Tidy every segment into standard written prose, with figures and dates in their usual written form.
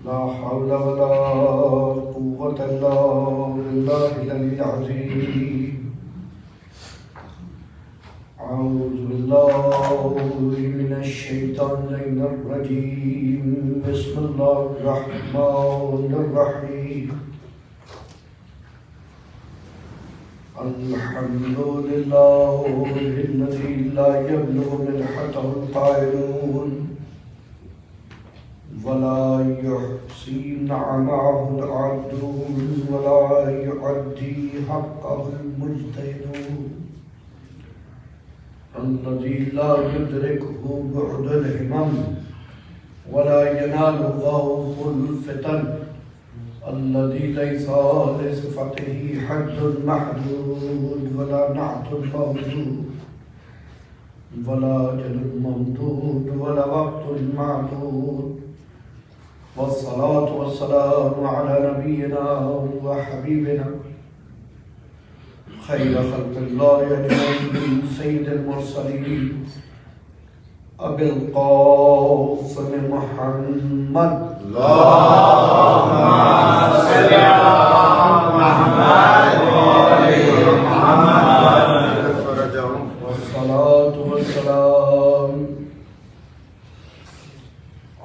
لا حول ولا قوة إلا بالله العلي العظيم. أعوذ بالله من الشيطان الرجيم. بسم الله الرحمن الرحيم. الحمد لله الذي لا يبلغ ملحته القائلون ولا يحصي نعمه العادون ولا يؤدي حقه المجتهدون. الذي لا يدركه بعد الهمم ولا ينال ضوء الفتن. الذي ليس لصفته حد محدود ولا نعت موجود ولا أجل ممدود ولا وقت معدود. والصلاة والسلام على نبينا وحبيبنا خير خلق الله أجمعين سيد المرسلين أبي القاسم محمد. اللهم صل على محمد وآل محمد. والصلاة والسلام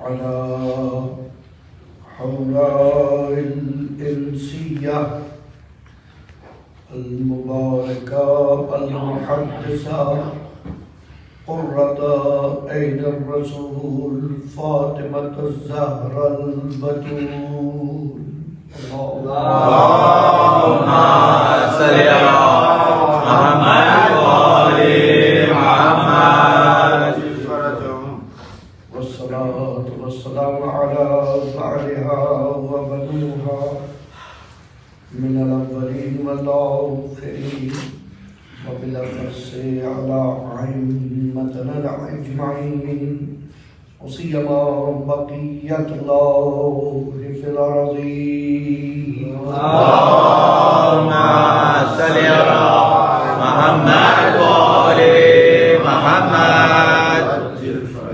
على حوراء الإنسية المباركة المحدثة قرة عين الرسول فاطمة الزهراء البتول. اللهم صل على محمد وآل محمد. والصلاة والسلام على بعلها وبنوها من الأولين والآخرين وبالأخص على أئمتنا الأجمعين وسيما بقية الله في الأرضين. اللهم صل على محمد وآل محمد.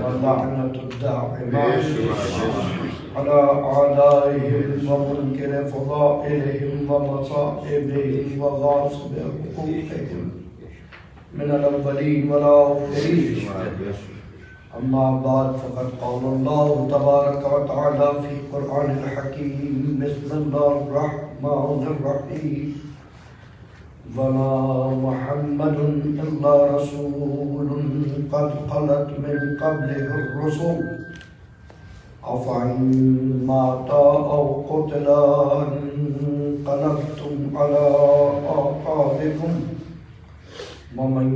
واللعنة الدائمة على أعدائهم ومنكر فضائلهم ومصائبهم وغاصب حقوقهم من الأولين والآخرين. أما بعد فقد قال الله تبارك وتعالى في القرآن الحكيم. بسم الله الرحمن الرحيم. وما محمد إلا رسول قد خلت من قبله الرسل أفإن مات أو قتل انقلبتم على أعقابكم ومن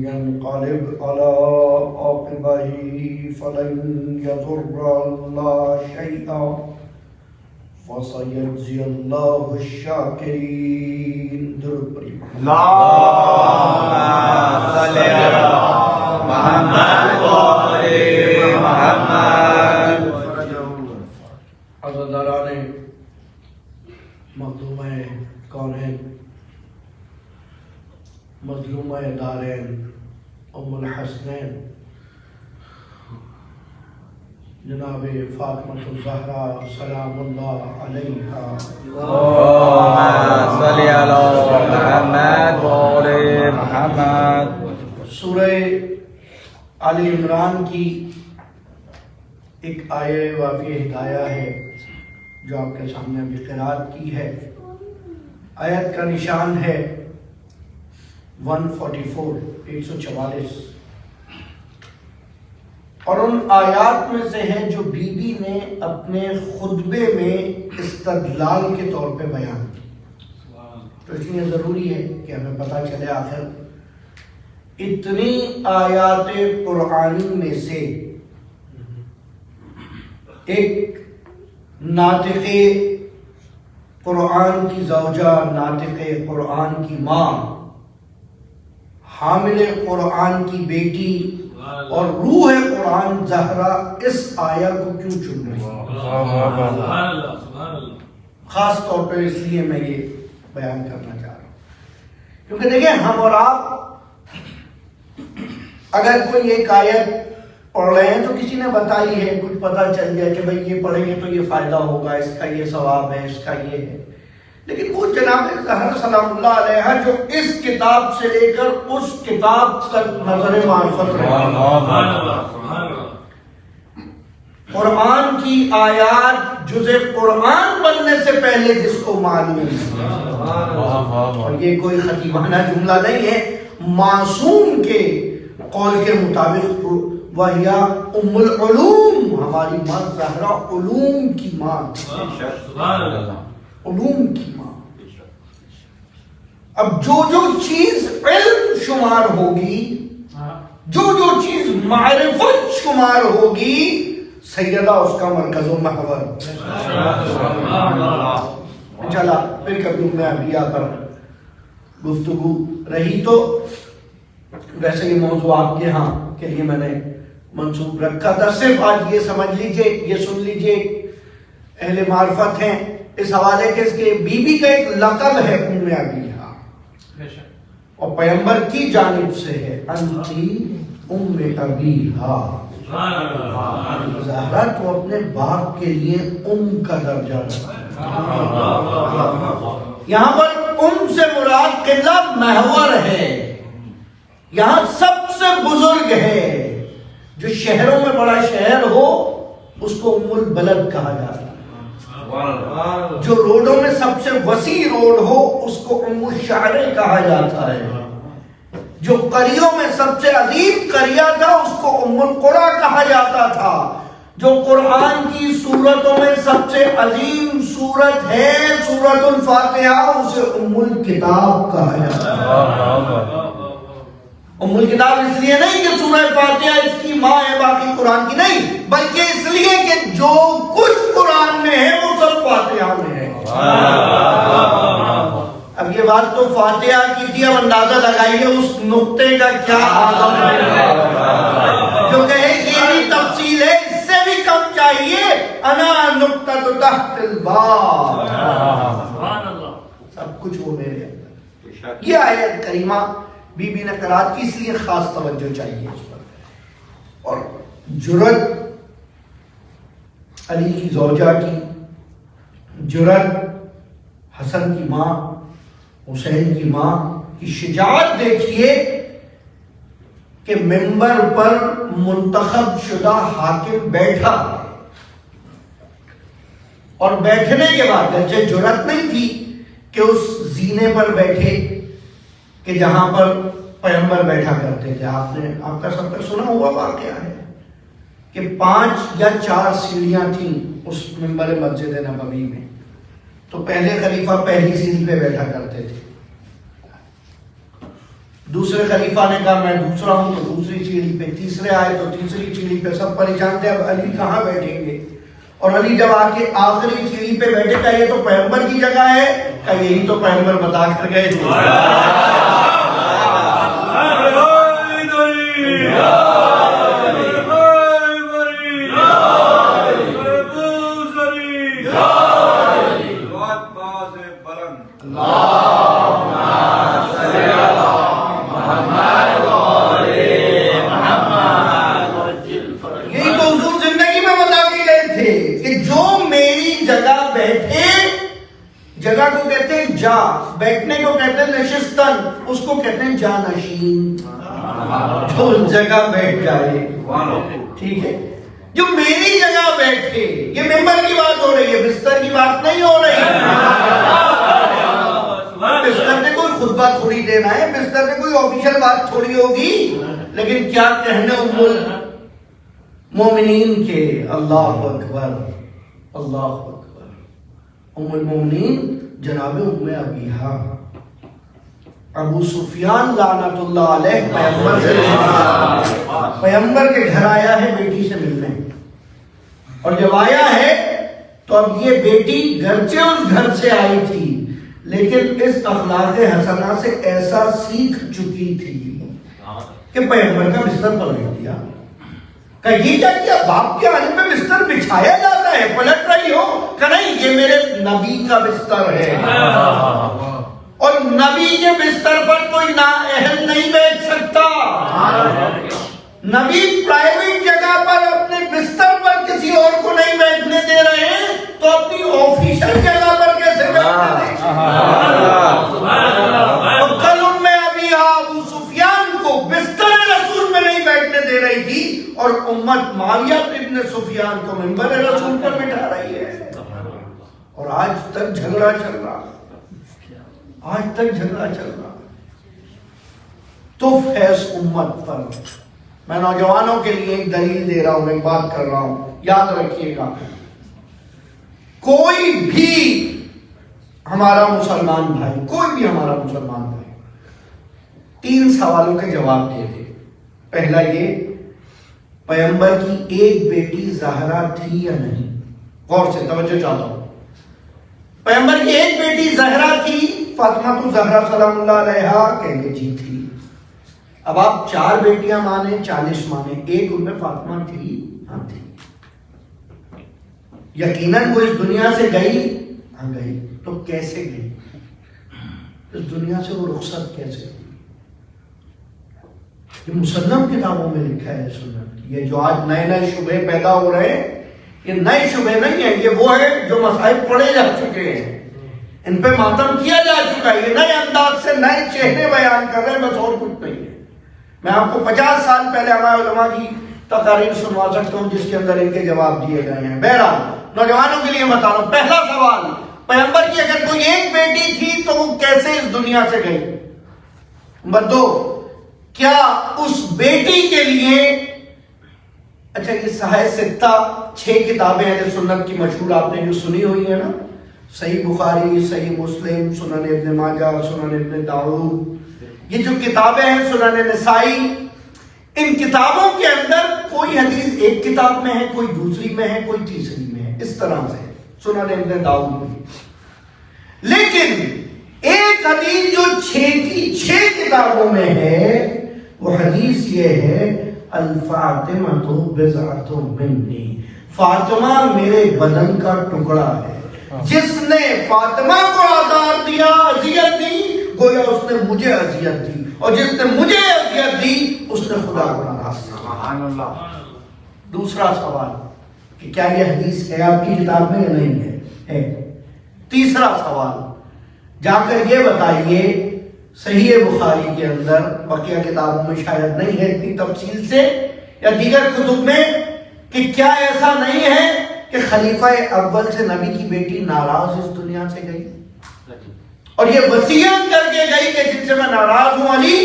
ينقلب على عقبيه فلن يضر الله شيئا وسيجزي الله الشاكرين. اللهم صل على محمد وآل محمد. عزیزان مخدومہ کونین مظلومہ دارین ام الحسنین جناب فاطمۃ الزہرا سلام اللہ علیہا. اللهم صل على محمد وآل محمد. سورہ آل عمران کی ایک آیہ واقعی ہدایہ ہے جو آپ کے سامنے ابھی قرأت کی ہے. آیت کا نشان ہے 144 اور ان آیات میں سے ہے جو بی بی نے اپنے خطبے میں استدلال کے طور پہ بیان کی. تو اس لیے ضروری ہے کہ ہمیں پتہ چلے آخر اتنی آیات قرآنی میں سے ایک ناطق قرآن کی زوجہ، ناطق قرآن کی ماں، حامل قرآن کی بیٹی اور روح قرآن زہرا اس آیہ کو کیوں چن رہی ہے؟ خاص طور پہ اس لیے میں یہ بیان کرنا چاہ رہا ہوں کیونکہ دیکھیں ہم اور آپ اگر کوئی ایک آیت پڑھ رہے ہیں تو کسی نے بتائی ہے، کچھ پتہ چل گیا کہ بھئی یہ پڑھیں گے تو یہ فائدہ ہوگا، اس کا یہ ثواب ہے، اس کا یہ ہے، لیکن وہ جناب زہرا سلام اللہ علیہا جو اس کتاب سے لے کر اس کتاب تک نظر معرفت رہے، قرآن کی آیات جزء قرآن بننے سے پہلے جس کو معلوم ہے، اور یہ کوئی خطیبانہ جملہ نہیں ہے، معصوم کے قول کے مطابق وَهِيَ أُمُّ الْعُلُومِ، ہماری ماں زہرا علوم کی ماں، علوم کی ماں۔ اب جو جو چیز علم شمار ہوگی، جو جو چیز معرفت شمار ہوگی، سیدہ اس کا مرکز و محور۔ چلا پھر کبھی میں ابیہ پر گفتگو رہی تو ویسے یہ موضوع آپ کے ہاں کے لیے میں نے منصوب رکھا تھا، صرف آج یہ سمجھ لیجئے، یہ سن لیجئے، اہل معرفت ہیں اس حوالے کے، اس کے بی بی کا ایک لقب ہے ام ابیہا، اور پیغمبر کی جانب سے ہے انتی ام ابیہا۔ زہرا تو اپنے باپ کے لیے ام کا درجہ رکھتا ہے۔ یہاں پر ام سے مراد قبلہ محور ہے، یہاں سب سے بزرگ ہے، جو شہروں میں بڑا شہر ہو اس کو ام البلد کہا جاتا ہے، جو روڈوں میں سب سے وسیع روڈ ہو اس کو ام الشعرے کہا جاتا ہے، جو قریوں میں سب سے عظیم قریہ تھا اس کو ام القریٰ کہا جاتا تھا، جو قرآن کی سورتوں میں سب سے عظیم سورت ہے سورۃ الفاتحہ، اسے ام الکتاب کہا جاتا ہے۔ ام الکتاب اس لیے نہیں کہ سورہ فاتحہ اس کی ماں ہے باقی قرآن کی نہیں، بلکہ اس لیے کہ جو کچھ قرآن میں ہے وہ سب فاتحہ میں ہے۔ اب یہ بات تو فاتحہ کی تھی، اب اندازہ لگائیے اس نقطے کا کیا عالم ہے، جو کہے یہ بھی تفصیل ہے، اس سے بھی کم چاہیے، انا نقطہ تحت الباب، سب کچھ وہ میرے اندر۔ یہ آیت کریمہ بی بی نے قرات کی، اس لیے خاص توجہ چاہیے اس پر۔ اور جرأت علی کی زوجہ کی، جرأت حسن کی ماں، حسین کی ماں کی شجاعت دیکھیے کہ منبر پر منتخب شدہ حاکم بیٹھا، اور بیٹھنے کے بعد گرچہ جرأت نہیں تھی کہ اس زینے پر بیٹھے کہ جہاں پر پیغمبر بیٹھا کرتے تھے، آپ کا سب کا سنا ہوا واقعہ ہے کہ 5 یا 4 سیڑھیاں تھیں اس منبر مسجد نبوی میں، تو پہلے خلیفہ پہلی سیڑھی پہ بیٹھا کرتے تھے، دوسرے خلیفہ نے کہا میں دوسرا ہوں تو دوسری سیڑھی پہ، تیسرے آئے تو تیسری سیڑھی پہ، سب پریشان تھے اب علی کہاں بیٹھیں گے، اور علی جب آ کے آخری سیڑھی پہ بیٹھے، کہا یہ تو پیغمبر کی جگہ ہے، کہا یہی تو پیغمبر بتا کر گئے تھے۔ جگہ کو کہتے ہیں جا، بیٹھنے کو کہتے ہیں نشستن، اس کو کہتے ہیں جانشین، جو اس جگہ بیٹھ جائے، ٹھیک ہے، جو میری جگہ بیٹھے۔ یہ ممبر کی بات ہو رہی ہے، بستر کی بات نہیں ہو رہی۔ بستر نے کوئی خطبہ تھوڑی دینا ہے، بستر نے کوئی آفیشل بات تھوڑی ہوگی، لیکن کیا کہنے ام المومنین کے، اللہ اکبر اللہ اکبر، ام المومنین جناب ام ابیہا، ابو سفیان لعنت اللہ علیہ پیغمبر سے پیغمبر کے گھر آیا ہے بیٹی سے ملنے، اور جب آیا ہے تو اب یہ بیٹی گرچہ اس گھر سے آئی تھی لیکن اس اخلاق حسنہ سے ایسا سیکھ چکی تھی کہ پیغمبر کا بستر پلٹ دیا۔ کہ یہ کیا کیا، باپ کے آنے پہ بستر بچھایا جاتا ہے، پلٹ رہی ہو کہ نہیں یہ میرے نبی کا بستر ہے، اور نبی کے بستر پر کوئی نااہل نہیں بیٹھ سکتا۔ نبی پرائیویٹ جگہ پر اپنے بستر پر کسی اور کو نہیں بیٹھنے دے رہے ہیں تو اپنی آفیشل جگہ پر کیسے بیٹھنے دیں؟ اور کل ان میں ابھی ابو سفیان کو بستر رسول میں نہیں بیٹھنے دے رہی تھی اور امت معاویہ ابن سفیان کو منبر رسول پر بٹھا رہی ہے، اور آج تک جھگڑا چل رہا، آج تک جھگڑا چل رہا۔ تو فیض امت پر میں نوجوانوں کے لیے ایک دلیل دے رہا ہوں، ایک بات کر رہا ہوں، یاد رکھیے گا، کوئی بھی ہمارا مسلمان بھائی، کوئی بھی ہمارا مسلمان بھائی 3 سوالوں کے جواب دے دے۔ پہلا یہ، پیغمبر کی ایک بیٹی زہرا تھی یا نہیں؟ غور سے توجہ چاہتا ہوں، پیغمبر کی ایک بیٹی زہرا تھی، فاطمہ تو زہرا سلام اللہ علیہا کہنے جی تھی۔ اب آپ 4 بیٹیاں مانیں 40 مانیں، ایک ان میں فاطمہ تھی؟ ہاں تھی۔ یقیناً وہ اس دنیا سے گئی؟ ہاں گئی۔ تو کیسے گئی؟ اس دنیا سے وہ رخصت کیسے ہوئی؟ یہ مسلم کتابوں میں لکھا ہے سنت۔ یہ جو آج نئے نئے شبہ پیدا ہو رہے ہیں، یہ نئے شبہ نہیں ہیں، یہ وہ ہے جو مصائب پڑھے جا چکے ہیں، ان پہ ماتم کیا جا چکا ہے، یہ نئے انداز سے نئے چہرے بیان کر رہے ہیں، بس اور کچھ نہیں ہے۔ میں آپ کو 50 سال پہلے ہمارے علماء کی تقاریر سنوا سکتا ہوں جس کے اندر ان کے جواب دیے گئے ہیں۔ بہرحال نوجوانوں کے لیے بتا رہا ہوں، پہلا سوال، پیغمبر کی اگر کوئی ایک بیٹی تھی تو وہ کیسے اس دنیا سے گئی؟ نمبر 2، کیا اس بیٹی کے لیے، اچھا یہ صحیح 6 کتابیں اہل سنت کی مشہور آپ نے جو سنی ہوئی ہیں نا، صحیح بخاری، صحیح مسلم، سنن ابن ماجہ، سنن ابن داؤد، یہ جو کتابیں ہیں، سنن نسائی، ان کتابوں کے اندر کوئی حدیث ایک کتاب میں ہے، کوئی دوسری میں ہے، کوئی تیسری میں ہے، اس طرح سے سنن ابن داؤد میں۔ لیکن ایک حدیث جو 6 کتابوں میں ہے، وہ حدیث یہ ہے، الفاطمۃ بضعۃ منی، فاطمہ میرے بدن کا ٹکڑا ہے، جس نے فاطمہ کو آزار دیا، اذیت دی، گویا اس نے مجھے اذیت دی، اور جس نے مجھے اذیت دی اس نے خدا کو ناراض کیا۔ سبحان اللہ۔ دوسرا سوال کہ کیا یہ حدیث ہے آپ کی کتاب میں یا نہیں ہے؟ ہے۔ تیسرا سوال، جا کر یہ بتائیے صحیح بخاری کے اندر، بقیہ کتابوں میں شاید نہیں ہے اتنی تفصیل سے، یا دیگر کتب میں، کہ کیا ایسا نہیں ہے کہ خلیفہ اول سے نبی کی بیٹی ناراض اس دنیا سے گئی اور یہ وصیت کر کے گئی کہ جن سے میں ناراض ہوں علی،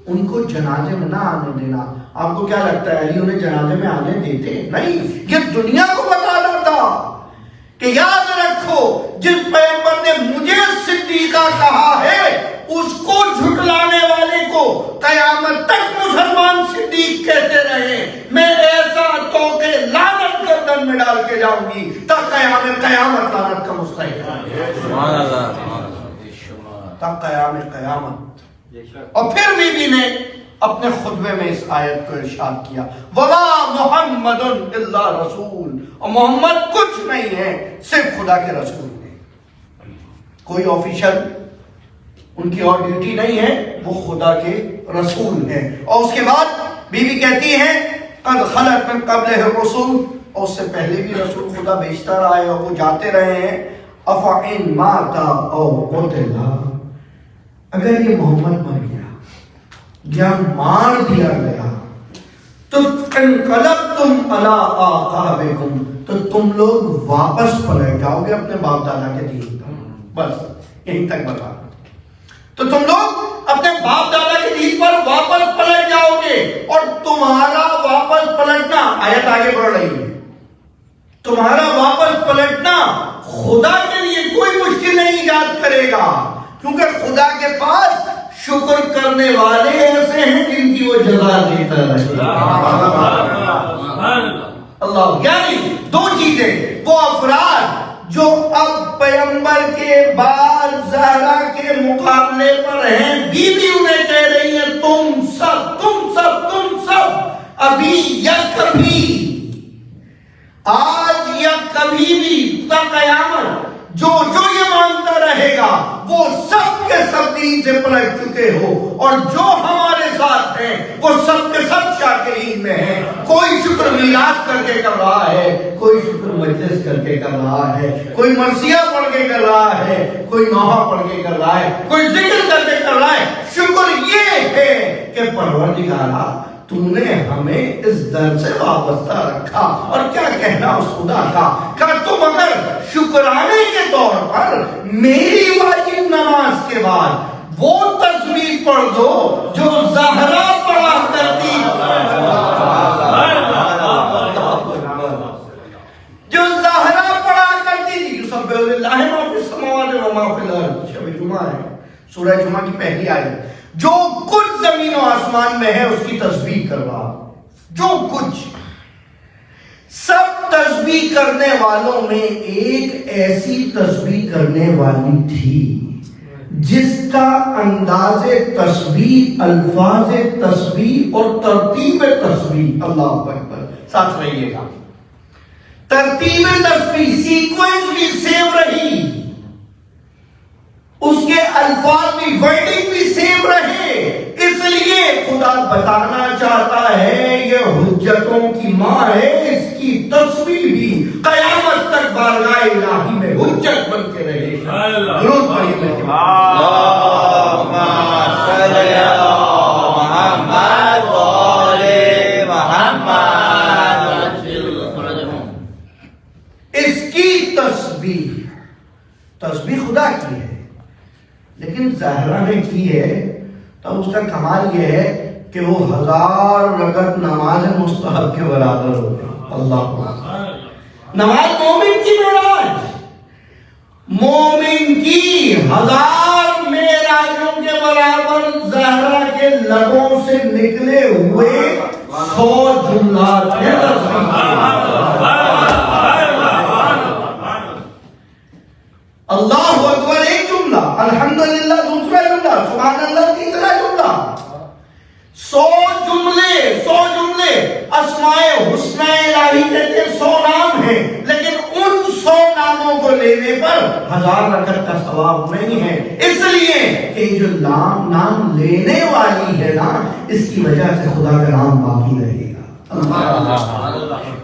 ان کو جنازے میں نہ آنے دینا۔ آپ کو کیا لگتا ہے علی انہیں جنازے میں آنے دیتے؟ نہیں، یہ دنیا کو بتانا تھا کہ یاد رکھو، جس پیغمبر نے مجھے صدیقہ کہا ہے، اس کو جھٹلانے والے کو قیامت تک مسلمان صدیق کہتے رہے، میں ایسا توقع لعنت گردن میں ڈال کے جاؤں گی تا قیامت لعنت کا مستحق ہے، تا قیامت۔ اور پھر بی بی نے اپنے خطبے میں اس آیت کو ارشاد کیا، وَمَا مُحَمَّدٌ إِلَّا رَسُولٌ، اور محمد کچھ نہیں ہے صرف خدا کے رسول ہیں، کوئی آفیشل ان کی اور ڈیوٹی نہیں ہے، وہ خدا کے رسول ہیں۔ اور اس کے بعد بی بی کہتی ہیں قد خلت من قبلہ الرسول، اور اس سے پہلے بھی رسول خدا بھیجتا رہا ہے اور وہ جاتے رہے ہیں، افعن ماتا او قتل، اگر یہ محمد مر گیا یا مار دیا گیا تو انقلبتم علی اعقابکم، تو تم لوگ واپس پلٹ جاؤ گے اپنے باپ دادا کے دین پر، بس یہیں تک بتا۔ تو تم لوگ اپنے باپ دادا کے دین پر واپس پلٹ جاؤ گے، اور تمہارا واپس پلٹنا، آیت آگے بڑھ رہی ہے، تمہارا واپس پلٹنا خدا کے لیے کوئی مشکل نہیں ایجاد کرے گا، کیونکہ خدا کے پاس شکر کرنے والے ایسے ہیں جن کی وہ جزا دیتا ہے۔ اللہ، یعنی 2 چیزیں، وہ افراد جو اب پیغمبر کے بعد زہرا کے مقابلے پر ہیں، بیوی انہیں کہہ رہی ہے تم سب ابھی یا کبھی، آج یا کبھی بھی تا قیامت جو یہ مانتا رہے گا وہ سب کے سب دین سے پلٹ چکے ہو، اور جو ہمارے ساتھ ہیں وہ سب کے سب شاکرین میں ہیں. کوئی شکر میلاد کر کے کر رہا ہے, کوئی شکر مجلس کر کے کر رہا ہے, کوئی مرثیہ پڑھ کے کر رہا ہے, کوئی نوحہ پڑھ کے کر رہا ہے, کوئی ذکر کر کے کر رہا ہے. شکر یہ ہے کہ پروردگارا تو نے ہمیں اس در سے وابستہ رکھا. اور کیا کہنا اس خدا کا کہ تم اگر شکرانے کے طور پر میری واجب نماز کے بعد وہ تسبیح پڑھ دو جو زہرا پڑھا کرتی, جو زہرا پڑھا کرتی تھی. یسبح للہ ما فی السماوات و ما فی الارض, شب جمعہ ہے, سورہ جمعہ کی پہلی آیت. جو کچھ زمین و آسمان میں ہے اس کی تسبیح کر رہا, جو کچھ. سب تسبیح کرنے والوں میں ایک ایسی تسبیح کرنے والی تھی جس کا انداز تسبیح, الفاظ تسبیح اور ترتیب تسبیح, اللہ اکبر, ساتھ رہیے گا, ترتیب تسبیح سیکوینس بھی سیم رہی, اس کے الفاظ بھی, ورڈنگ بھی سیم رہے. اس لیے خدا بتانا چاہتا ہے یہ حجتوں کی ماں ہے, اس کی تسبیح بھی قیامت تک بارگاہ الہی میں حجت بن کے رہے. درود پڑھیے. اللہم صلی علی محمد و آل محمد. اس کی تسبیح خدا کی ہے, لیکن زہرا نے کی ہے تو اس کا کمال یہ ہے کہ وہ 1000 رکعت نماز مستحب کے برابر ہو گئی. اللہ نماز مومن کی معراج, مومن کی 1000 معراجوں کے برابر زہرا کے لبوں سے نکلے ہوئے 100 جملات ہیں. اللہ اکبر ایک جملہ, الحمدللہ دوسرا جملہ, سبحان اللہ تیسرا جملہ. 100 جملے. اسماء حسنہ الہی کہتے 100 نام ہیں, لیکن ان 100 ناموں کو لینے پر 1000 رکعت کا ثواب نہیں ہے. اس لیے کہ جو نام لینے والی ہے نا, اس کی وجہ سے خدا کا نام باقی رہے گا,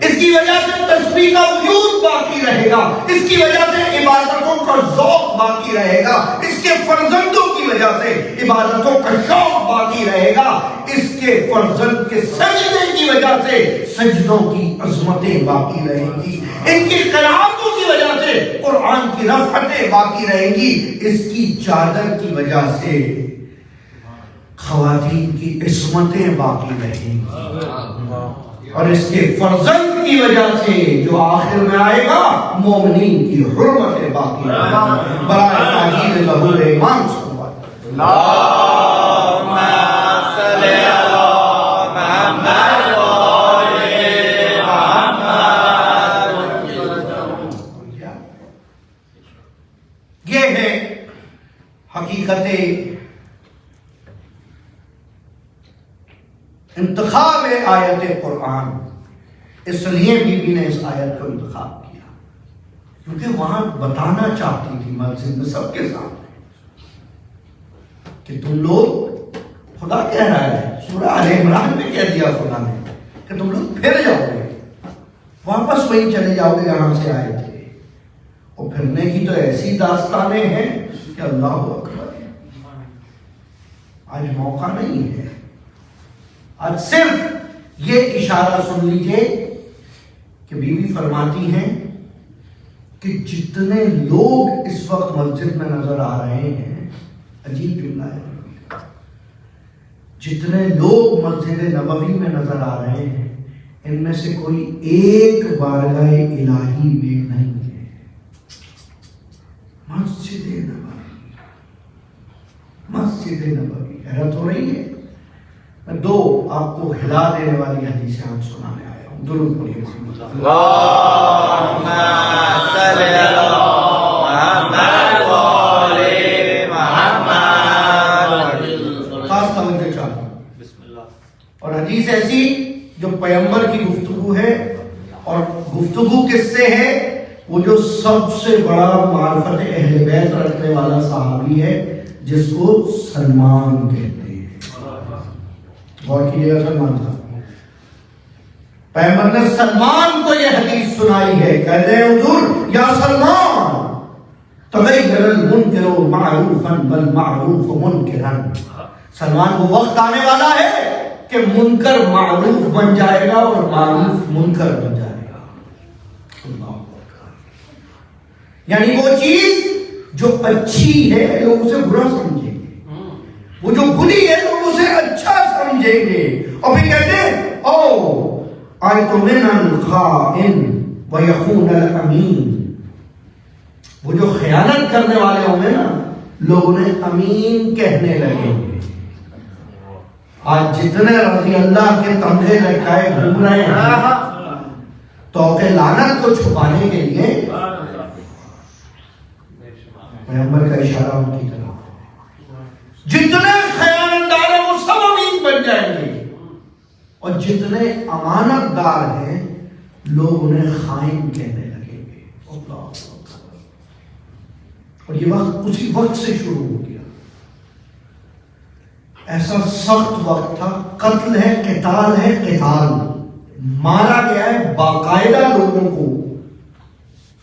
اس کی وجہ سے تسبیح کا وجود باقی رہے گا, اس کی وجہ سے عبادتوں کا ذوق باقی رہے گا, اس کے فرزندوں کی وجہ سے عبادتوں کا شوق باقی رہے گا, اس کے فرزند کے سجدے کی وجہ سے سجدوں کی عظمتیں باقی رہیں گی, ان کی قرآتوں کی وجہ سے قرآن کی رفعتیں باقی رہیں گی, اس کی چادر کی وجہ سے خواتین کی عصمتیں باقی رہیں گی, اور اس کے فرزند کی وجہ سے جو آخر میں آئے گا مومنین کی حرمتیں باقی رہیں گی. برائے تاکید ظہور ایمان صحبت. اللہم صلی علی محمد و آل محمد. یہ ہے حقیقت انتخاب آیت قرآن. اس لیے بی بی نے اس آیت کو انتخاب کیا کیونکہ وہاں بتانا چاہتی تھی مسجد میں سب کے سامنے کہ تم لوگ, خدا کہہ رہا ہے سورہ آل عمران میں کہہ دیا خدا نے کہ تم لوگ پھر جاؤ گے, واپس وہیں چلے جاؤ گے جہاں سے آئے تھے. اور پھرنے کی تو ایسی داستانیں ہیں کہ اللہ اکبر, آج موقع نہیں ہے. آج صرف یہ اشارہ سن لیجئے کہ بی بی فرماتی ہیں کہ جتنے لوگ اس وقت مسجد میں نظر آ رہے ہیں, عجیب جملہ ہے, جتنے لوگ مسجد نبوی میں نظر آ رہے ہیں ان میں سے کوئی ایک بارگاہ الہی میں نہیں ہے. مسجد نبوی, حیرت ہو رہی ہے. میں دو آپ کو ہلا دینے والی حدیثیں آج سنانے آیا ہوں. درود پڑھیے. اللہم صلی علی محمد و آل محمد. خاص توجہ چاہتا ہوں. اور حدیث ایسی جو پیغمبر کی گفتگو ہے, اور گفتگو کس سے ہے؟ وہ جو سب سے بڑا معرفت اہل بیت رکھنے والا صحابی ہے جس کو سلمان کہتے ہیں. غور کیجیے گا سلمان صاحب، پیغمبر نے سلمان کو یہ حدیث سنائی ہے، کہتے ہیں حضور یا سلمان تغیر المنکر معروفا والمعروف منکرا، سلمان کو وقت آنے والا ہے کہ منکر معروف بن جائے گا اور معروف منکر بن جائے گا۔ یعنی وہ چیز جو اچھی ہے لوگ اسے برا سمجھیں گے، وہ جو بری ہے لوگ اسے اچھا سمجھیں گے، اور پھر کہتے ہیں او آیت من الخائن ویخون الامین، وہ جو خیانت کرنے والے ہوں گے نا لوگ انہیں امین کہنے لگیں گے۔ آج جتنے رضی اللہ کے تمغے لٹکائے گھوم رہے ہیں توقع لعنت کو چھپانے کے لیے، پیغمبر کا اشارہ ان کی طرف، جتنے خیانت دار ہیں وہ سب امین بن جائیں گے، اور جتنے امانت دار ہیں لوگ انہیں خائن کہنے لگیں گے۔ اور یہ وقت اسی وقت سے شروع ہو گیا، ایسا سخت وقت تھا، قتل ہے، قتال ہے، قتال مارا گیا ہے باقاعدہ لوگوں کو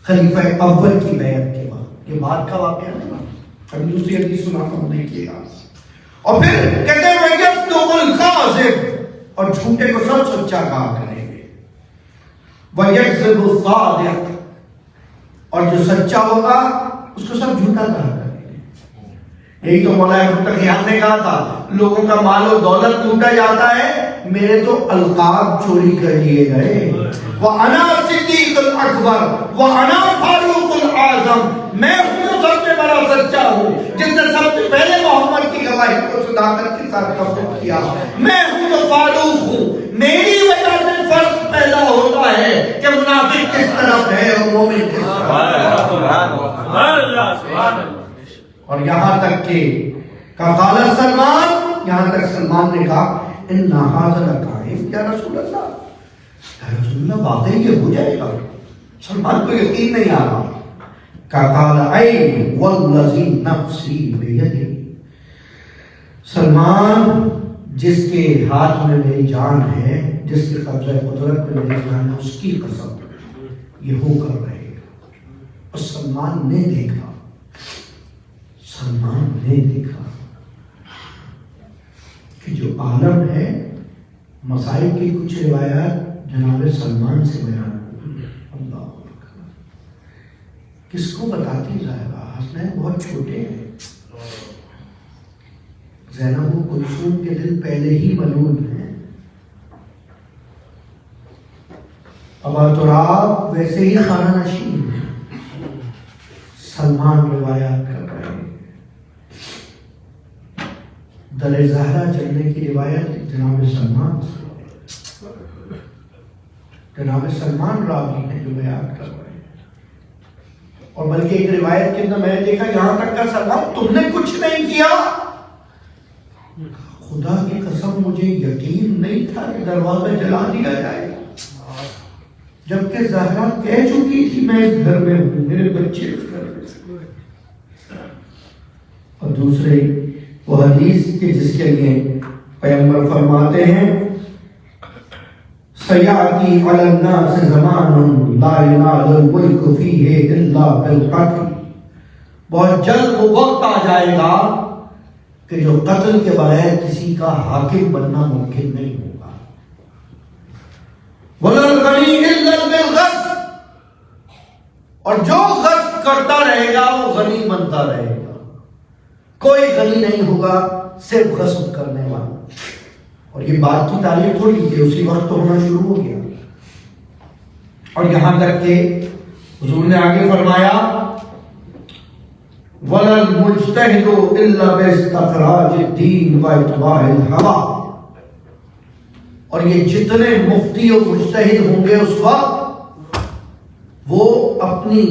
خلیفہ اول کی بیعت کے بعد، یہ بات کا واقعہ نہیں، ابھی دوسری حدیث سناتا ہوں دیکھیے گا۔ اور پھر کہتے ہیں وَيَكْذِبُ الْكَاذِبُ، اور جھوٹے کو سب سچا کہا کریں گے، وَيَكْذِبُ الصَّادِقُ، اور جو سچا ہوگا اس کو سب جھوٹا کہا کریں گے۔ یہی تو مولانا متقیان نے کہا تھا لوگوں کا مال و دولت لوٹا جاتا ہے، میرے تو القاب چوری کر لیے گئے، وَأَنَا صِدِّيقُ الْأَكْبَرُ وَأَنَا فَاروق الْأَعْظَمُ، میں ہوں سب سے بڑا سچا ہوں جس نے سب سے پہلے محمد کی گواہی کو صداقت کے ساتھ قبول کیا، میں ہوں جو فاروق ہوں، میری وجہ سے فرق پیدا ہوتا ہے کہ منافق کس طرف ہے اور مومن کس طرف ہے۔ اور یہاں تک کہ قال سلمان، یہاں تک سلمان نے کہا ان ھذا لقائم یا رسول اللہ، یا رسول اللہ واقعی یہ ہو جائے گا، سلمان کو یقین نہیں آ رہا۔ قال اے والذی نفسی بیدہ، سلمان جس کے ہاتھ میں میری جان ہے، جس کے قبضہ قدرت میں میری جان ہے، اس کی قسم یہ ہو کر رہے گا۔ اور سلمان نے دیکھا، سلمان نے دیکھا کہ جو عالم ہے، مسائل کی کچھ روایات جناب سلمان سے بیان ہوئی، اللہ اکبر، کس کو بتاتی ظاہرہ، حسنین بہت چھوٹے ہیں، زینب و کلثوم کے دل پہلے ہی ملول ہیں، ابا تراب ویسے ہی خانہ نشین ہیں، سلمان روایات کر رہے ہیں۔ در زہرا چلنے کی روایت جناب سلمان سے، جناب سلمان راوی ہیں جو بیان کر رہے ہیں۔ اور بلکہ ایک روایت کے اندر میں نے دیکھا یہاں تک کا سلمان تم نے کچھ نہیں کیا، خدا کی قسم مجھے یقین نہیں تھا کہ دروازہ جلا دیا جائے گا، جبکہ زہرا کہہ چکی تھی میں اس گھر میں ہوں، میرے بچے اس گھر میں۔ اور دوسرے وہ حدیث کہ جس کے لیے پیغمبر فرماتے ہیں سیاتی علی الناس زمان لا ینال الملک فیہ الا بالقتل، بہت جلد وہ وقت آ جائے گا کہ جو قتل کے بغیر کسی کا حاکم بننا ممکن نہیں ہوگا۔ وَلَا الْغَنِيُّ إِلَّا بِالْغَصْبِ، اور جو غصب کرتا رہے گا وہ غنی بنتا رہے گا، کوئی غنی نہیں ہوگا صرف غصب کرنے والا۔ اور یہ بات کی تعلیم تھوڑی کہ اسی وقت تو ہونا شروع ہو گیا۔ اور یہاں تک کہ حضور نے آگے فرمایا وَلَا الْمُجْتَهِدُ إِلَّا بِاسْتِخْرَاجِ الدِّينِ وَإِتْبَاعِ الْهَوَىٰ، اور یہ جتنے مفتی و مجتہد ہوں گے اس وقت وہ اپنی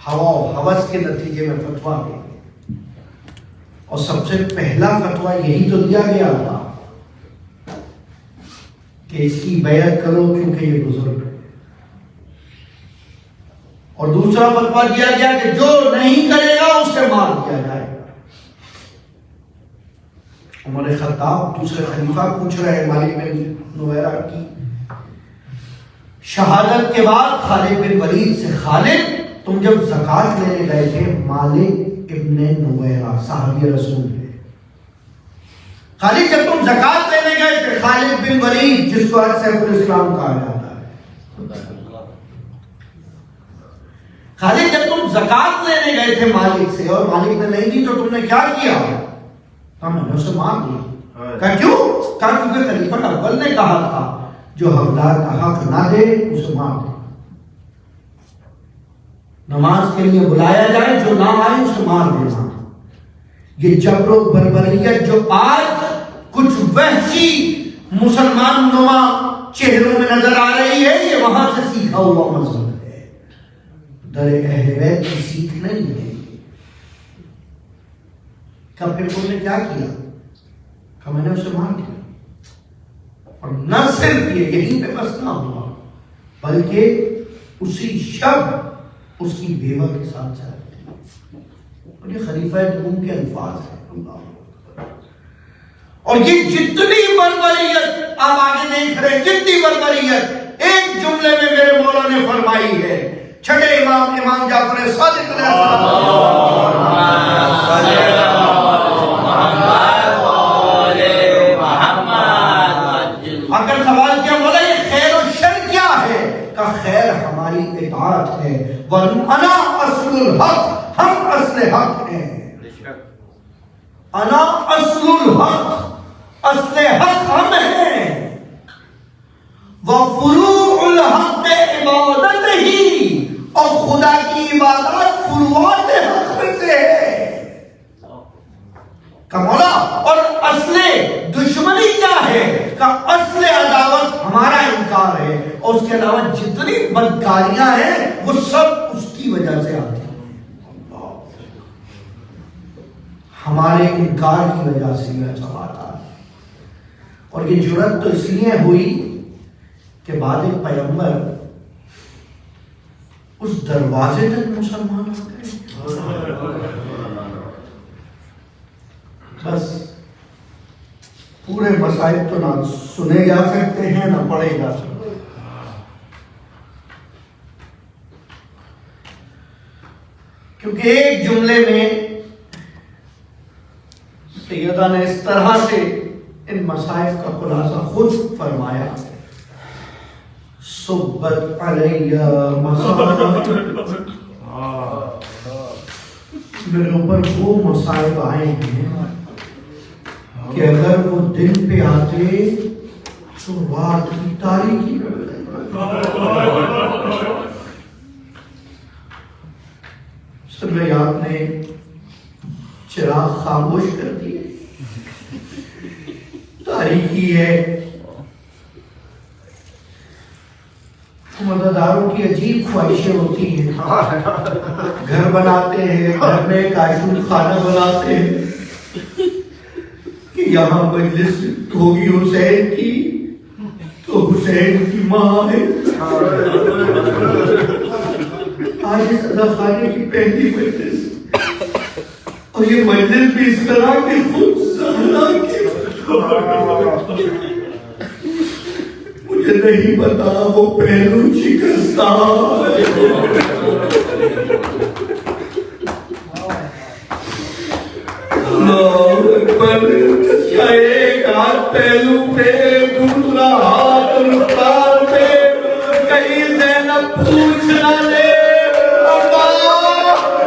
ہوا و ہوس کے نتیجے میں فتویٰ دیں گے، اور سب سے پہلا فتویٰ یہی تو دیا گیا تھا کہ اس کی بیعت کرو کیونکہ یہ بزرگ ہے، اور دوسرا فتویٰ دیا گیا کہ جو نہیں کرے گا اس سے مار دیا جائے گا۔ عمر خطاب دوسرے خلیفہ پوچھ رہے ہیں مالک بن نویرہ کی شہادت کے بعد خالد بن ولید سے، خالد تم جب زکوٰۃ لینے گئے تھے، مالک ابن نویرہ صحابی رسول ہے، خالد جب تم زکوٰۃ لینے گئے تھے، خالد بن ولید جس کو سیف الاسلام کہا جاتا ہے، خالد جب تم زکوٰۃ لینے گئے تھے مالک سے اور مالک نے نہیں دی تو تم نے کیا کیا؟ کہا میں نے اسے مار دیا۔ کہا کیوں؟ کہا کیونکہ خلیفہ اول نے کہا تھا جو حقدار کا حق نہ دے اسے مار دے، نماز کے لیے بلایا جائے جو نہ آئے اسے مار دینا۔ یہ جبر و بربریت جو آج کچھ وحشی مسلمان نما چہروں میں نظر آ رہی ہے، یہ وہاں سے سیکھا ہوا مذہب ہے، در اہل بیت کی سیکھ نہیں ہے۔ کہ پھر تم نے کیا کیا؟ کہ میں نے اسے مار دیا، اور نہ صرف یہ یہیں پہ بس نہ ہوا بلکہ اسی شب اس کی بیوہ کے ساتھ چلا گیا۔ اور یہ خلیفہ دوم کے الفاظ ہیں۔ اور یہ جتنی بربریت آپ آگے دیکھ رہے، جتنی بربریت ایک جملے میں میرے مولا نے فرمائی ہے، چھٹے امام امام جعفر صادق علیہ السلام، اگر سوال کیا مولا یہ خیر و شر کیا ہے؟ کہ خیر ہماری اطاعت ہے، وَأَنَا أَصْلُ الْحَقِّ، ہم اصل حق ہیں، انا اصل الحق، اصل حق ہم ہیں، وَفُرُوعُ الْحَقِّ عِبَادَتِهِ، اور خدا کی عبادت فروعات حق میں سے ہے۔ کہ مولا اور اصل دشمنی کیا ہے؟ کہ اصل عداوت ہمارا انکار ہے، اور اس کے علاوہ جتنی بدکاریاں ہیں وہ سب اس کی وجہ سے آتی ہیں، ہمارے انکار کی وجہ سے یہ سب آتا ہے۔ اور یہ جرأت تو اس لیے ہوئی کہ بعد پیغمبر اس دروازے تک مسلمان آ گئے۔ بس پورے مسائل تو نہ سنے جا سکتے ہیں نہ پڑھے جا سکتے، کیونکہ ایک جملے میں سیدہ نے اس طرح سے ان مسائل کا خلاصہ خود فرمایا، صبت علیہ مصائب، میرے اوپر وہ مصائب آئے ہیں کہ اگر وہ دن پہ آتے تو رات کی تاریکی سب آپ نے چراغ خاموش کر دیے، تاریکی ہے۔ مدداروں کی عجیب خواہشیں ہوتی ہیں، گھر بناتے ہیں، گھر میں ایک عاشور خانہ بناتے ہیں کہ یہاں مجلس ہوگی حسین کی تو حسین کی ماں ہے۔ آج اس ادا خانے کی پہلی مجلس، اور یہ مجلس بھی اس طرح کے خود زہرا کی، مجھے نہیں پتا وہ پہلو شکستہ ایک ہاتھ پہلو پہ دوسرا ہاتھ رخسار پہ، کہیں زینب پوچھ نہ لے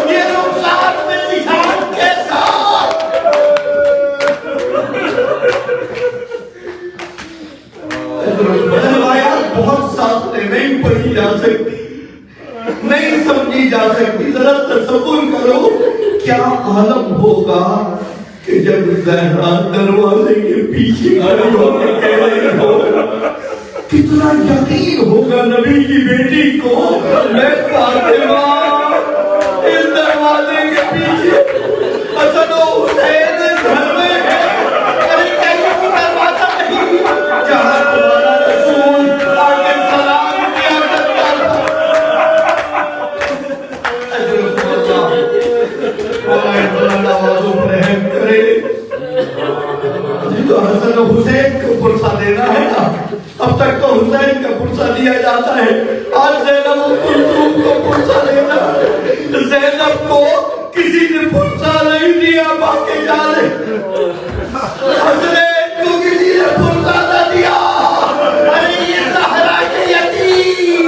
یہ رخسار پہ نشان کے ساتھ۔ روایات بہت سخت ہیں، نہیں پڑھی جا سکتی، نہیں سمجھی جا سکتی۔ ذرا تصور کرو کیا عالم ہوگا کہ جب زہرا دروازے کے پیچھے کھڑی ہو کے کہہ رہی ہو، کتنا یقین ہوگا نبی کی بیٹی کو، میں فاطمہ اس دروازے کے پیچھے حسن و حسین گھر میں ہے، ارے کہیں وہ دروازہ نہیں جہاں تمہارا رسول آگے سلام کیا کرتا تھا۔ اللہ آوازوں پر رحم کرے۔ دیا جاتا ہے. آج زینب کلثوم کو پرسہ لینا ہے. زینب کو کسی نے پرسہ نہیں دیا. باقی جانے حسنین کو کسی نے پرسہ نہ دیا. ارے یہ زہرا کے یتیم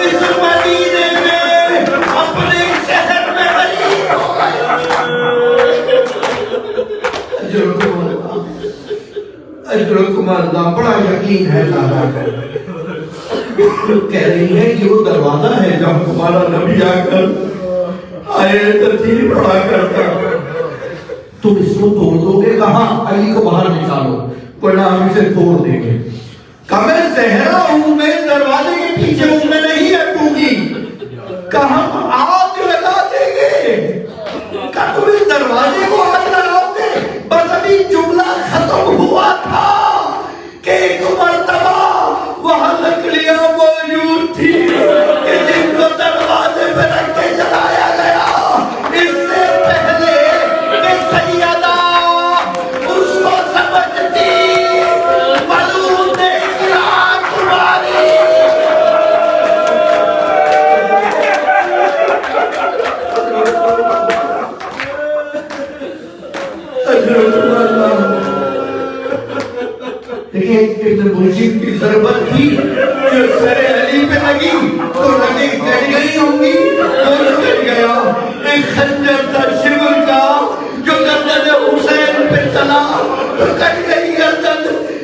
اس مدینے میں اپنے شہر میں غریب ہو اجرکم اللہ. بڑا یقین ہے زہرا کہہ رہی ہے کہ وہ دروازہ ہے جہاں تمہارا نبی آ کر آئے ترتیب پڑھا کرتا. تم اس کو توڑ دو گے. کہاں؟ علی کو باہر نکالو ورنہ ہم اسے توڑ دیں گے. کہا میں زہرا ہوں, میں دروازے کے پیچھے ہوں, میں نہیں ہٹوں گی. کہا ہم آگ لگا دیں گے. کہا تم اس دروازے کو آگ لگاؤ گے. بس ابھی جملہ ختم ہوا تھا کہ ایک مرتبہ وہاں لکڑیاں موجود تھی کہ جن کو دروازے پہ رکھ کے جلایا گیا. اس سے پہلے کہ سیدہ اس کو سمجھتی ملعون نے اقرار تمہاری. دیکھیں ابن ملجم کی ضربت تھی جو سر علی پہ لگی تو لگی کٹ گئی ہوں گی تو کٹ گیا. ایک خنجر تھا شمر کا جو گردن حسین پہ چلا تو کٹ گئی گردن,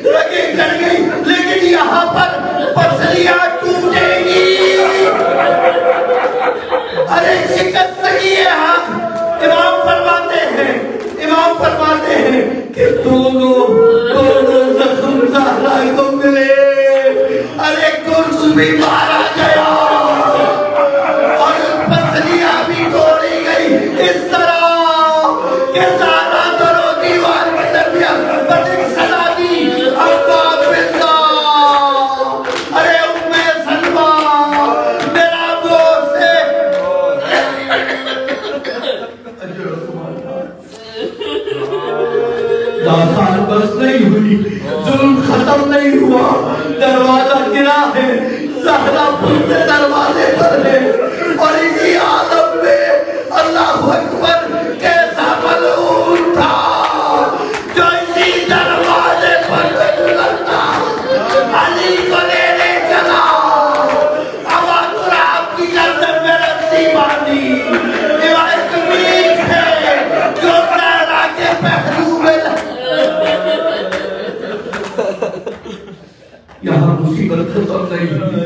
لگے کٹ گئی. لیکن یہاں پر پسلیاں ٹوٹے گی. ارے شکست کی ہے حق. امام فرماتے ہیں کہ دونوں زخم زہرا کو ملے. ارے گرز بھی مارا گیا اور پسلیاں بھی توڑی گئی. اس طرح کہ زہرا درو دیوار کے درمیان بڑی صدا دی ابا بلدہ. ارے ام سلمہ میرا گوشت ہے. داستان بس نہیں ہوئی, ظلم ختم نہیں ہوا. دروازہ گرا ہے, زہرا پھر سے دروازے پر ہے. اور اسی عالم میں اللہ اکبر کیسا ملعون تھا جو اسی دروازے پر گزرتا علی کو لینے چلا. اب آپ کی گردن میں رسی باندھی. روایت میں ہے جو زہرا کے پہلو میں یہاں مصیبت ختم نہیں ہوئی.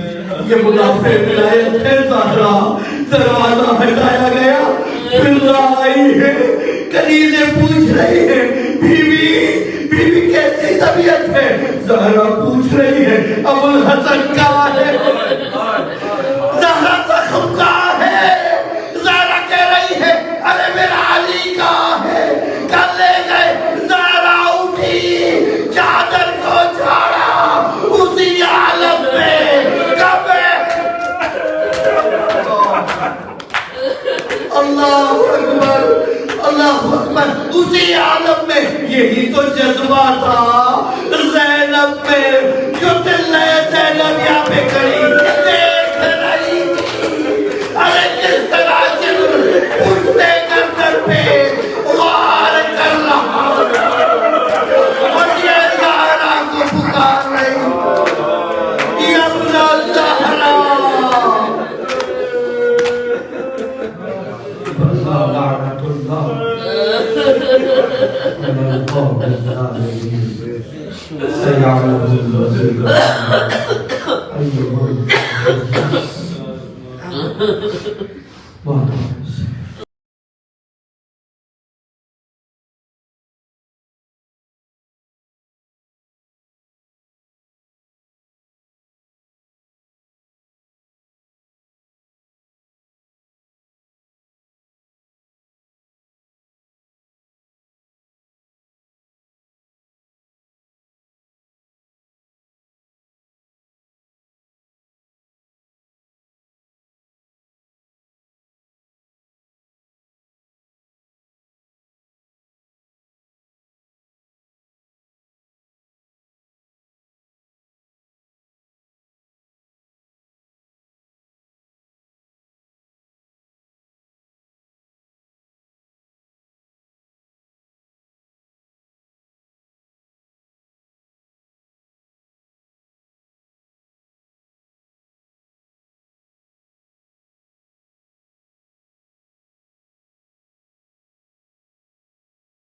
یہ منافع ولایت ہے. زہرا دروازہ ہٹایا گیا. پھر آئی ہے, کنیزیں پوچھ رہی ہے بیوی کیسی طبیعت ہے. زہرا پوچھ رہی ہے ابو الحسن کہاں ہے. زہرا زخم کہاں ہے. زہرا کہہ رہی ہے ارے میرا علی کہاں ہے. کل لے گئے. زہرا اٹھی, چادر کو جھاڑا. اسی عالم میں کب اللہ اکبر اللہ اکبر. اسی عالم میں یہی تو جذبہ تھا زینب میں جو دل ہے زینب یہاں پہ کھڑی دیکھ رہی تھی. ارے کس طرح اٹھتے گردن پہ وار کر رہا اور یہ زہرا کو پکار رہی. یہ اپنا زہرا لعنت اللہ القوم الظالمين سيعلم الذين أيهم